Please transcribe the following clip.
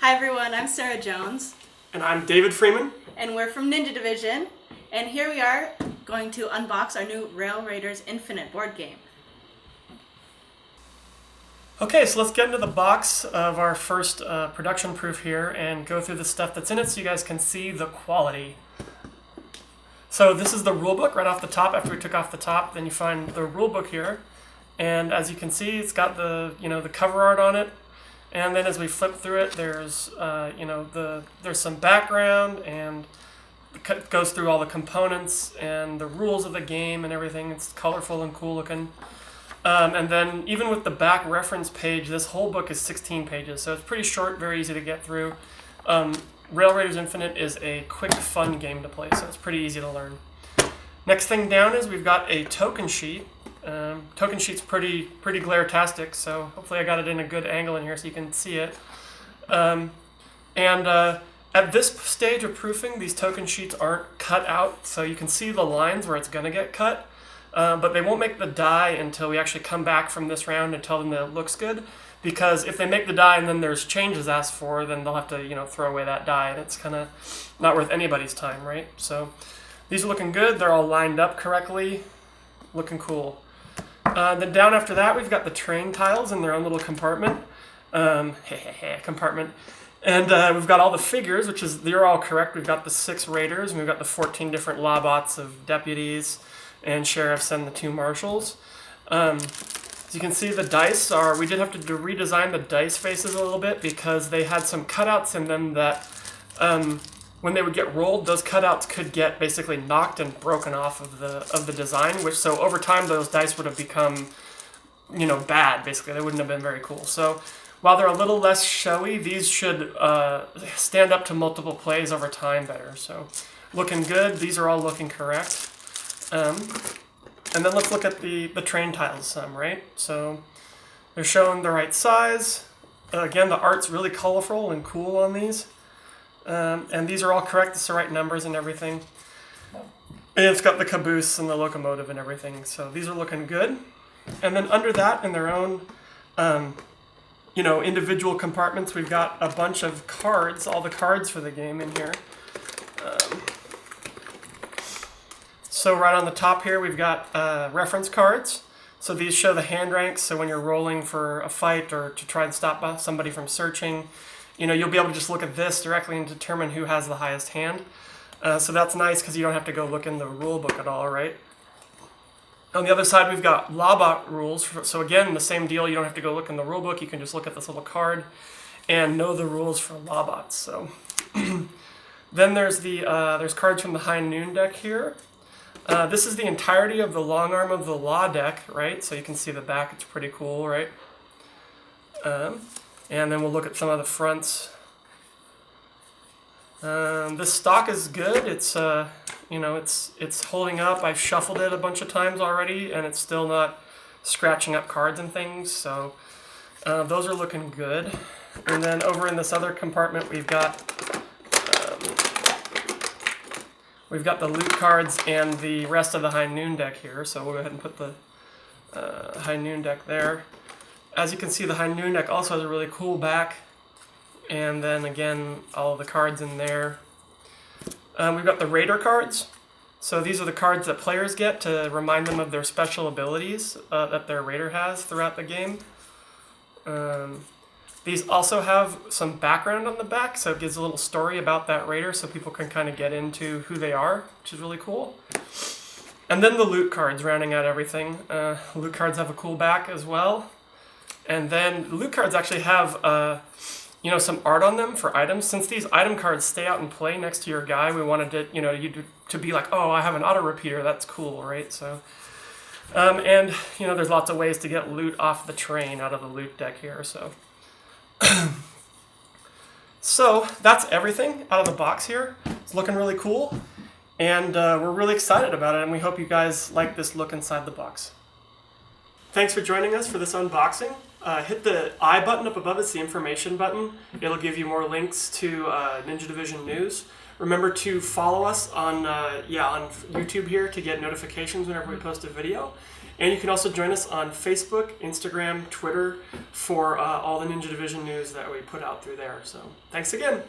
Hi everyone, I'm Sarah Jones. And I'm David Freeman. And we're from Ninja Division. And here we are going to unbox our new Rail Raiders Infinite board game. Okay, so let's get into the box of our first production proof here and go through the stuff that's in it so you guys can see the quality. So this is the rulebook right off the top. After we took off the top, then you find the rulebook here. And as you can see, it's got the cover art on it. And then as we flip through it, there's there's some background and it goes through all the components and the rules of the game and everything. It's colorful and cool looking. And then even with the back reference page, this whole book is 16 pages, so it's pretty short, very easy to get through. Rail Raiders Infinite is a quick, fun game to play, so it's pretty easy to learn. Next thing down is we've got a token sheet. Token sheet's pretty glare-tastic, so hopefully I got it in a good angle in here so you can see it. At this stage of proofing, these token sheets aren't cut out, so you can see the lines where it's going to get cut. But they won't make the die until we actually come back from this round and tell them that it looks good. Because if they make the die and then there's changes asked for, then they'll have to throw away that die, and it's kind of not worth anybody's time, right? So these are looking good. They're all lined up correctly, looking cool. Then down after that, we've got the train tiles in their own little compartment. Compartment. And we've got all the figures, they're all correct. We've got the 6 raiders, and we've got the 14 different Lawbots of deputies and sheriffs and the 2 marshals. As you can see, the dice we did have to redesign the dice faces a little bit because they had some cutouts in them that when they would get rolled, those cutouts could get basically knocked and broken off of the design, so over time those dice would have become bad, basically. They wouldn't have been very cool. So while they're a little less showy, these should stand up to multiple plays over time better. So looking good. These are all looking correct. And then let's look at the train tiles some, right? So they're showing the right size. Again, the art's really colorful and cool on these. And these are all correct. It's the right numbers and everything. And it's got the caboose and the locomotive and everything. So these are looking good. And then under that, in their own, individual compartments, we've got a bunch of cards, all the cards for the game in here. So right on the top here, we've got reference cards. So these show the hand ranks. So when you're rolling for a fight or to try and stop somebody from searching, you'll be able to just look at this directly and determine who has the highest hand. So that's nice because you don't have to go look in the rule book at all, right? On the other side, we've got Lawbot rules. So again, the same deal. You don't have to go look in the rule book. You can just look at this little card and know the rules for Lawbots. So then there's cards from the High Noon deck here. This is the entirety of the long arm of the law deck, right? So you can see the back, it's pretty cool, right? And then we'll look at some of the fronts. This stock is good. It's it's holding up. I've shuffled it a bunch of times already, and it's still not scratching up cards and things. So those are looking good. And then over in this other compartment, we've got the loot cards and the rest of the High Noon deck here. So we'll go ahead and put the High Noon deck there. As you can see, the High Noon deck also has a really cool back. And then again, all of the cards in there. We've got the Raider cards. So these are the cards that players get to remind them of their special abilities that their Raider has throughout the game. These also have some background on the back, so it gives a little story about that Raider so people can kind of get into who they are, which is really cool. And then the loot cards rounding out everything. Loot cards have a cool back as well. And then the loot cards actually have some art on them for items. Since these item cards stay out and play next to your guy, we wanted to, you to be like, oh, I have an auto repeater, that's cool, right? So, there's lots of ways to get loot off the train out of the loot deck here, so. So that's everything out of the box here. It's looking really cool, and we're really excited about it, and we hope you guys like this look inside the box. Thanks for joining us for this unboxing. Hit the I button up above. It's the information button. It'll give you more links to Ninja Division news. Remember to follow us on YouTube here to get notifications whenever we post a video. And you can also join us on Facebook, Instagram, Twitter for all the Ninja Division news that we put out through there. So thanks again.